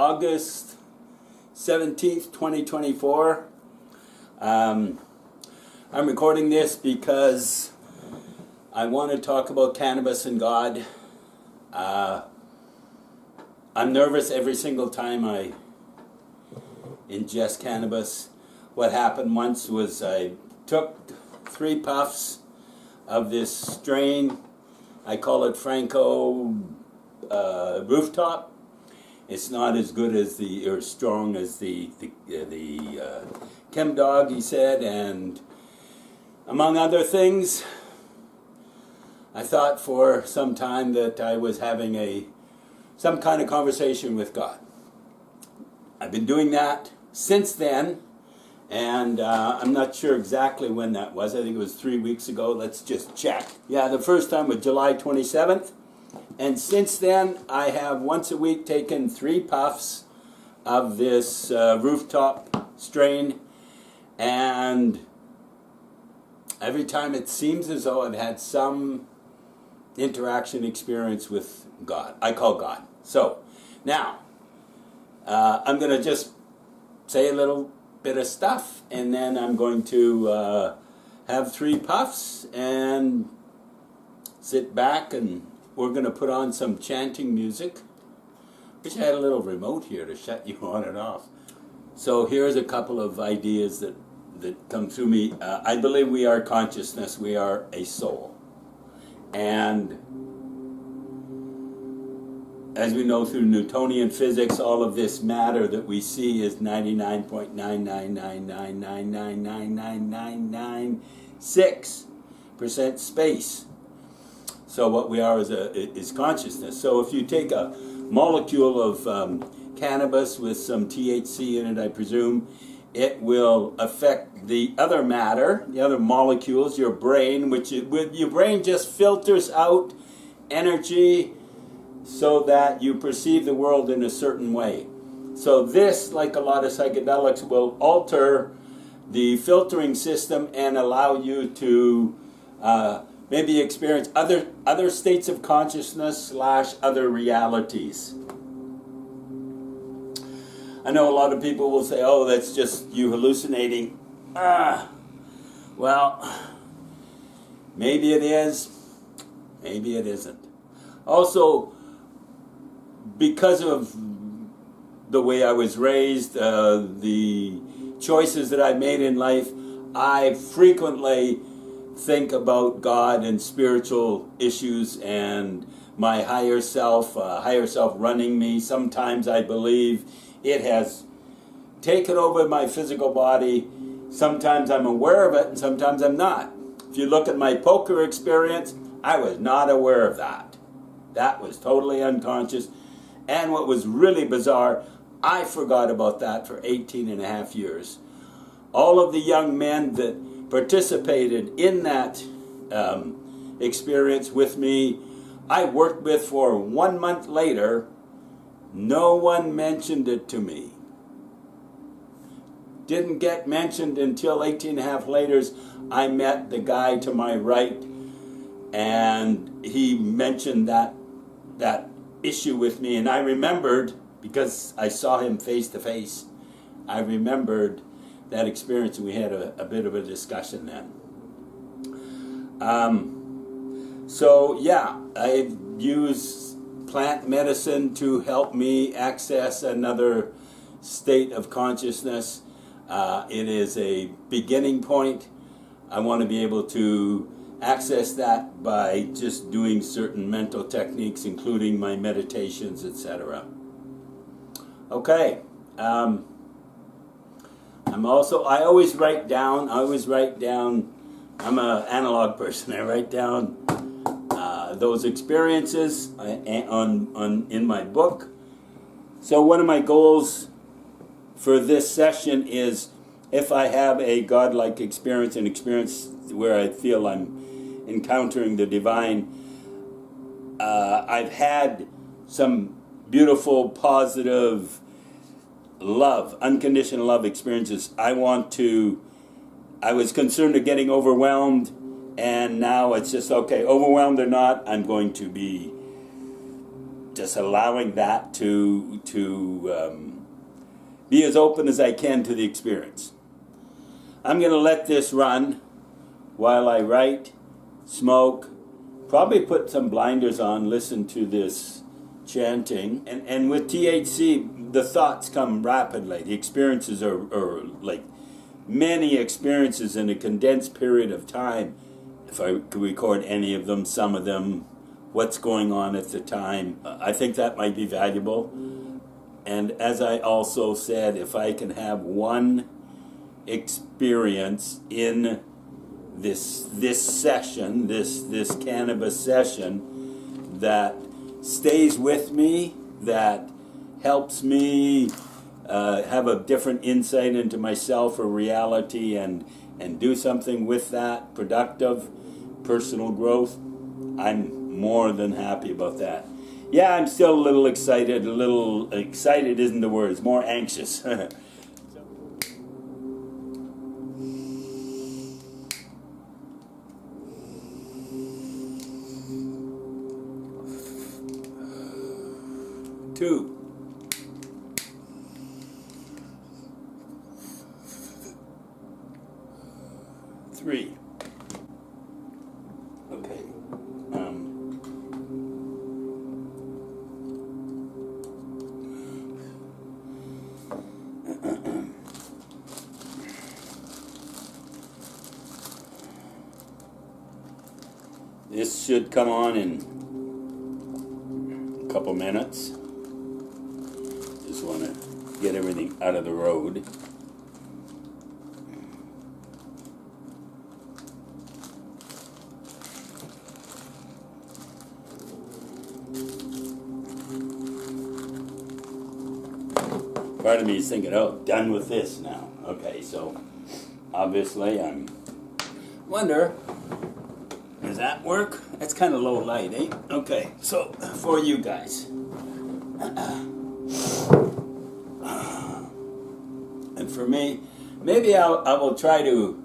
August 17th, 2024. I'm recording this because I want to talk about cannabis and God. I'm nervous every single time I ingest cannabis. What happened once was I took 3 puffs of this strain. I call it Franco Rooftop. It's not as good as or strong as the Chem Dog, he said, and among other things, I thought for some time that I was having some kind of conversation with God. I've been doing that since then, and I'm not sure exactly when that was. I think it was 3 weeks ago. Let's just check. Yeah, the first time was July 27th. And since then, I have once a week taken 3 puffs of this rooftop strain. And every time it seems as though I've had some interaction experience with God. I call God. So, now, I'm going to just say a little bit of stuff, and then I'm going to have 3 puffs and sit back, and we're going to put on some chanting music. Wish I had a little remote here to shut you on and off. So here's a couple of ideas that come through me. I believe we are consciousness. We are a soul. And as we know through Newtonian physics, all of this matter that we see is 99.99999999996% space. So what we are is consciousness. So if you take a molecule of cannabis with some THC in it, I presume, it will affect the other matter, the other molecules, your brain, your brain just filters out energy so that you perceive the world in a certain way. So this, like a lot of psychedelics, will alter the filtering system and allow you to maybe experience other states of consciousness / other realities. I know a lot of people will say, oh, that's just you hallucinating. Well, maybe it is, maybe it isn't. Also, because of the way I was raised, the choices that I made in life, I frequently think about God and spiritual issues and my higher self running me. Sometimes I believe it has taken over my physical body. Sometimes I'm aware of it and sometimes I'm not. If you look at my poker experience, I was not aware of that. That was totally unconscious. And what was really bizarre, I forgot about that for 18 and a half years. All of the young men that participated in that experience with me, I worked with for 1 month later. No one mentioned it to me. Didn't get mentioned until 18 and a half later. I met the guy to my right, and he mentioned that issue with me, and I remembered, because I saw him face to face, I remembered that experience, and we had a bit of a discussion then. So yeah, I use plant medicine to help me access another state of consciousness. It is a beginning point. I want to be able to access that by just doing certain mental techniques, including my meditations, etc. Okay. I always write down. I'm an analog person. I write down those experiences in my book. So one of my goals for this session is, if I have a godlike experience, an experience where I feel I'm encountering the divine, I've had some beautiful, positive love, unconditional love experiences. I was concerned of getting overwhelmed, and now it's just, okay, overwhelmed or not, I'm going to be just allowing that to be as open as I can to the experience. I'm going to let this run while I write, smoke, probably put some blinders on, listen to this chanting. And with THC, the thoughts come rapidly. The experiences are like many experiences in a condensed period of time. If I could record any of them, some of them, what's going on at the time, I think that might be valuable. And as I also said, if I can have one experience in this session, this cannabis session, that stays with me, that helps me have a different insight into myself or reality, and do something with that, productive, personal growth, I'm more than happy about that. Yeah, I'm still a little excited isn't the word, it's more anxious. Two. Three. Okay. This should come on in a couple minutes. Just want to get everything out of the road. Part of me is thinking, oh, done with this now. Okay, so obviously I'm wonder, does that work? That's kind of low light, eh? Okay, so for you guys. And for me, maybe I will try to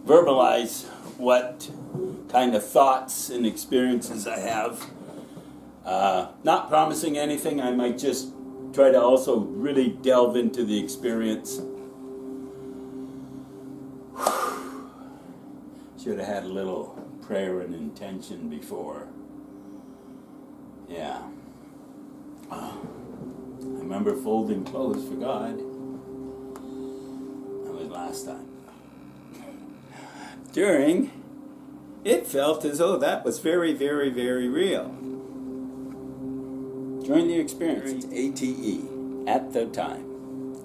verbalize what kind of thoughts and experiences I have. Not promising anything, I might just try to also really delve into the experience. Should have had a little prayer and intention before. Yeah. I remember folding clothes for God. That was last time. During, it felt as though that was very, very, very real. During the experience, ATE, at the time.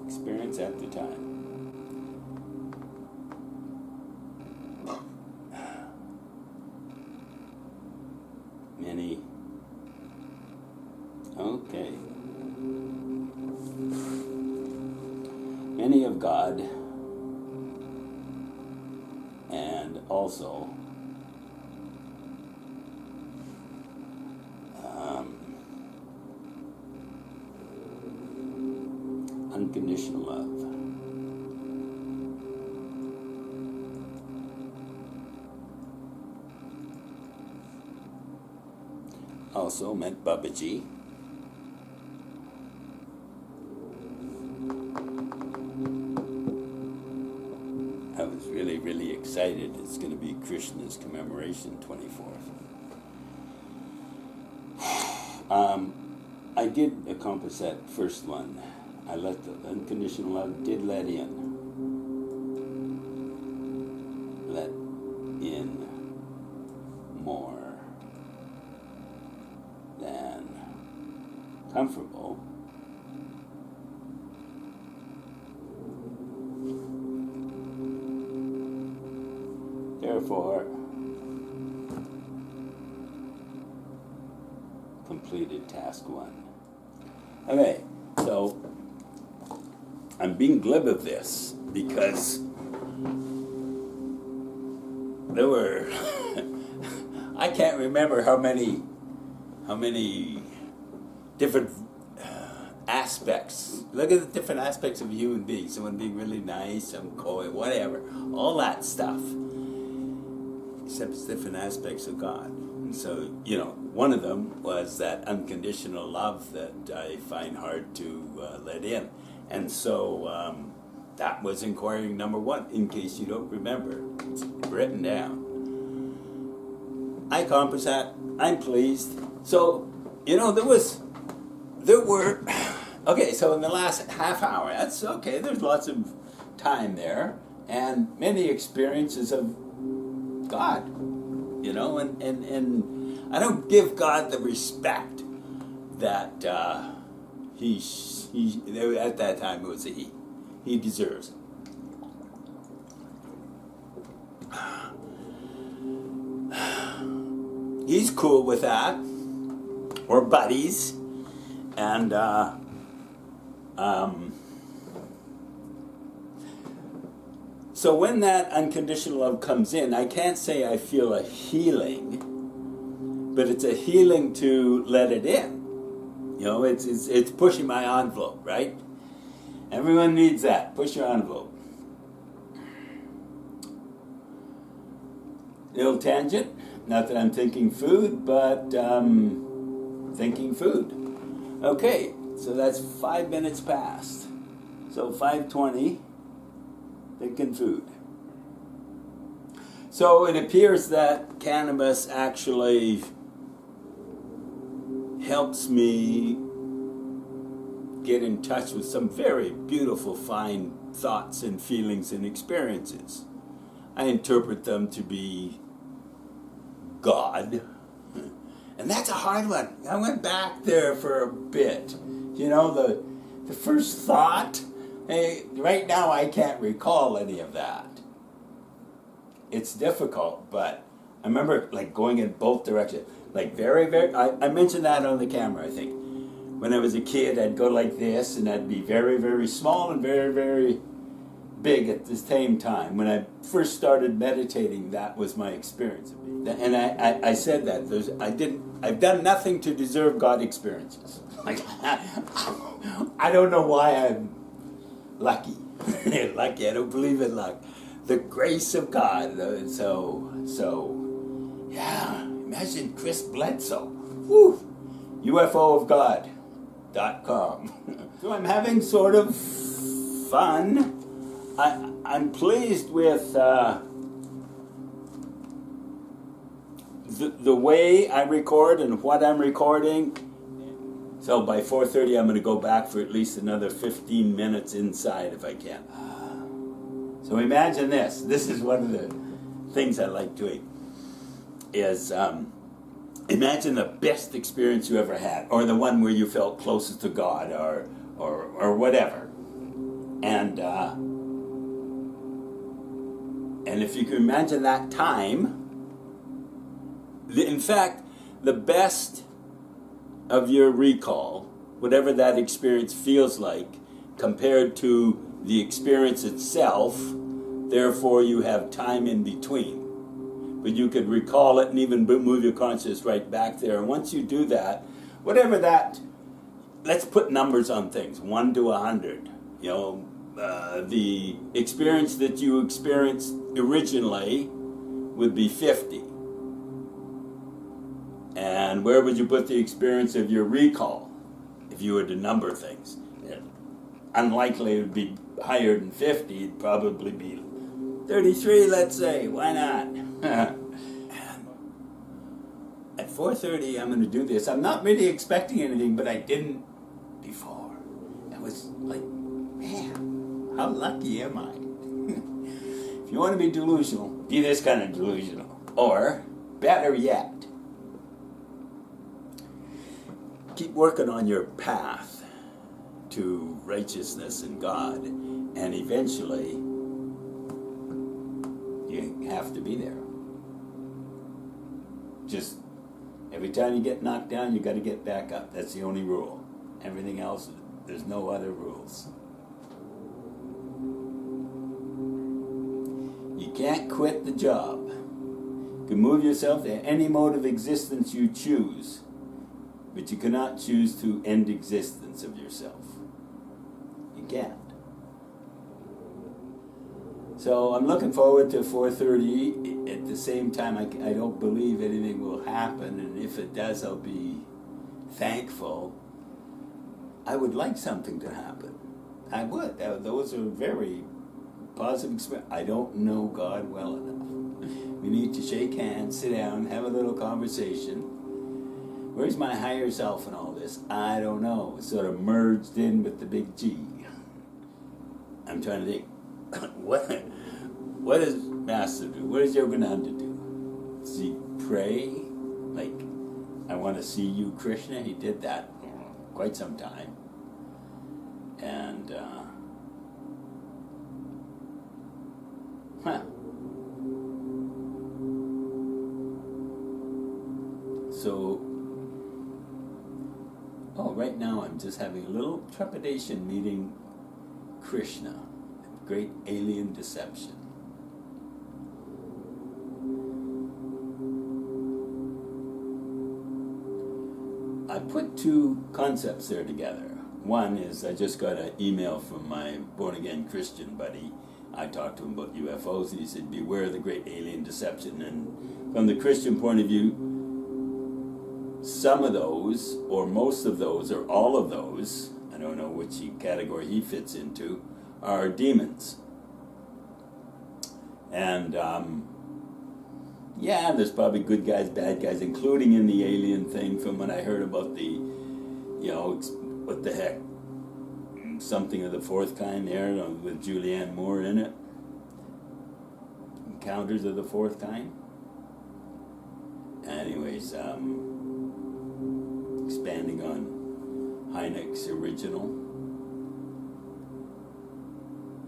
Experience at the time. Many. Okay. Many of God, and also unconditional love. Also met Babaji. I was really, really excited. It's going to be Krishna's commemoration, 24th. I did accomplish that first one. I let the unconditional love, did let in. Let in more than comfortable. Therefore, completed task one. Okay, so I'm being glib of this because there were I can't remember how many different aspects. Look at the different aspects of a human being. Someone being really nice, some coy, whatever, all that stuff. Except it's different aspects of God. So, one of them was that unconditional love that I find hard to let in. And so that was inquiry number one, in case you don't remember. It's written down. I accomplished that. I'm pleased. So, there were, okay, so in the last half hour, that's okay, there's lots of time there, and many experiences of God, and I don't give God the respect that he at that time it was a he deserves. He's cool with that. We're buddies. And so when that unconditional love comes in, I can't say I feel a healing, but it's a healing to let it in. It's pushing my envelope, right? Everyone needs that. Push your envelope. Little tangent. Not that I'm thinking food, but thinking food. Okay, so that's 5 minutes past. So 5:20, thinking food. So it appears that cannabis actually helps me get in touch with some very beautiful, fine thoughts and feelings and experiences. I interpret them to be God. And that's a hard one. I went back there for a bit. The first thought, hey, right now I can't recall any of that. It's difficult, but I remember going in both directions. Very, very, I mentioned that on the camera, I think. When I was a kid, I'd go like this, and I'd be very, very small and very, very big at the same time. When I first started meditating, that was my experience of me. And I said that I've done nothing to deserve God experiences. I don't know why I'm lucky. Lucky, I don't believe in luck. The grace of God. So yeah, imagine Chris Bledsoe. Woo! UFOofGod.com. So I'm having sort of fun. I'm pleased with the way I record and what I'm recording. So by 4:30 I'm going to go back for at least another 15 minutes inside if I can. So imagine this. This is one of the things I like doing. Is imagine the best experience you ever had, or the one where you felt closest to God, or whatever. And if you can imagine that time, in fact, the best of your recall, whatever that experience feels like, compared to the experience itself, therefore you have time in between. But you could recall it and even move your consciousness right back there. And once you do that, whatever that, let's put numbers on things, 1 to 100. The experience that you experienced originally would be 50. And where would you put the experience of your recall if you were to number things? Unlikely it would be higher than 50. It'd probably be 33, let's say. Why not? At 4:30, I'm going to do this. I'm not really expecting anything, but I didn't before. I was like, man, how lucky am I? If you want to be delusional, be this kind of delusional. Or, better yet, keep working on your path to righteousness and God, and eventually you have to be there. Just every time you get knocked down, you got to get back up. That's the only rule. Everything else, there's no other rules. You can't quit the job. You can move yourself to any mode of existence you choose, but you cannot choose to end existence of yourself. You can't. So I'm looking forward to 4:30. At the same time, I don't believe anything will happen, and if it does, I'll be thankful. I would like something to happen. I would. Those are very positive experiences. I don't know God well enough. We need to shake hands, sit down, have a little conversation. Where's my higher self in all this? I don't know. It's sort of merged in with the big G. I'm trying to think. What does Master do? What does Yogananda do? Does he pray? Like, I want to see you, Krishna? He did that quite some time. And, So, right now I'm just having a little trepidation meeting Krishna, great alien deception. I put two concepts there together. One is I just got an email from my born-again Christian buddy. I talked to him about UFOs, and he said, beware of the great alien deception. And from the Christian point of view, some of those, or most of those, or all of those, I don't know which category he fits into, are demons. And, yeah, there's probably good guys, bad guys, including in the alien thing from when I heard about the, what the heck, something of the fourth kind there with Julianne Moore in it. Encounters of the fourth kind. Anyways, expanding on Hynek's original.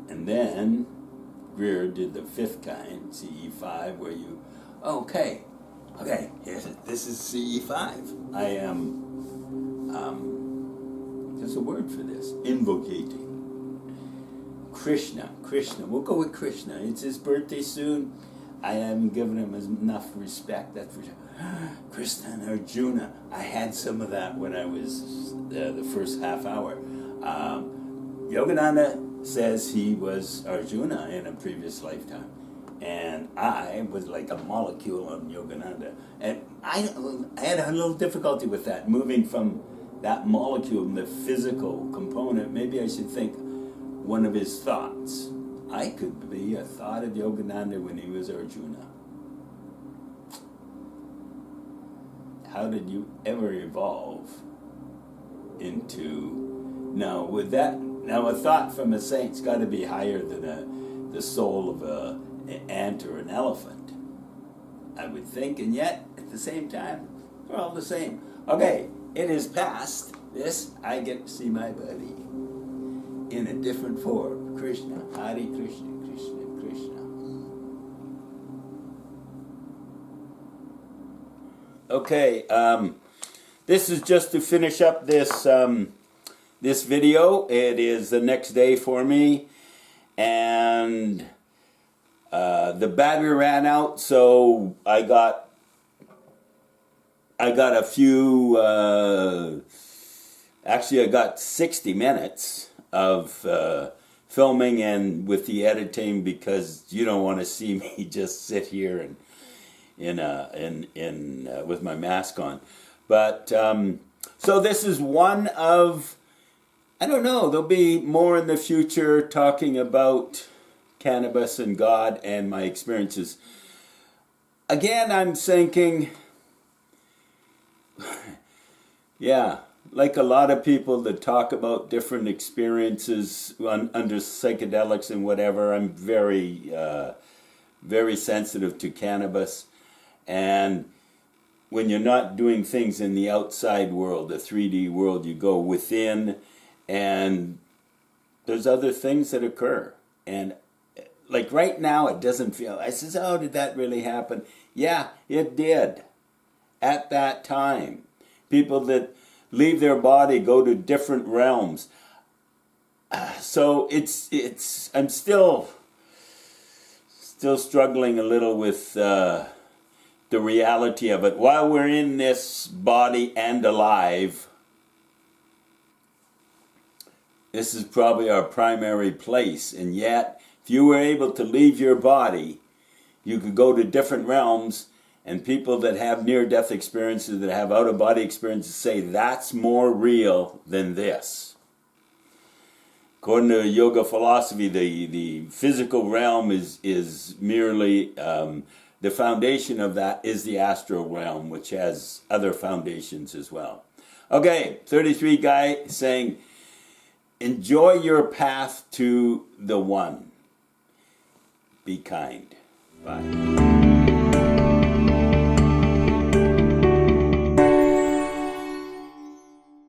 And then Greer did the fifth kind, CE5, where you, okay, this is CE5. I am, there's a word for this, invocating. Krishna, we'll go with Krishna. It's his birthday soon. I haven't given him enough respect, that's for sure. Krishna and Arjuna, I had some of that when I was the first half hour. Yogananda says he was Arjuna in a previous lifetime. And I was like a molecule of Yogananda. And I had a little difficulty with that, moving from that molecule, the physical component. Maybe I should think one of his thoughts. I could be a thought of Yogananda when he was Arjuna. How did you ever evolve into... Now, a thought from a saint's got to be higher than the soul of an ant or an elephant, I would think, and yet, at the same time, we're all the same. Okay, it is past this. I get to see my buddy in a different form. Krishna, Hare Krishna, Krishna, Krishna. Okay, this is just to finish up this this video. It is the next day for me, and the battery ran out, so I got a few. Actually, I got 60 minutes of filming and with the editing, because you don't want to see me just sit here and with my mask on. But so this is one of, I don't know, there'll be more in the future talking about cannabis and God and my experiences. Again, I'm thinking, yeah, like a lot of people that talk about different experiences under psychedelics and whatever, I'm very, very sensitive to cannabis. And when you're not doing things in the outside world, the 3D world, you go within, and there's other things that occur. And like right now, it doesn't feel, I says, oh, did that really happen? Yeah, it did. At that time. People that leave their body, go to different realms. So I'm still struggling a little with the reality of it. While we're in this body and alive, this is probably our primary place, and yet If you were able to leave your body, you could go to different realms, and people that have near-death experiences, that have out-of-body experiences, say that's more real than this. According to yoga philosophy, the physical realm is merely, the foundation of that is the astral realm, which has other foundations as well. Okay, 33 guy saying, enjoy your path to the one. Be kind. Bye.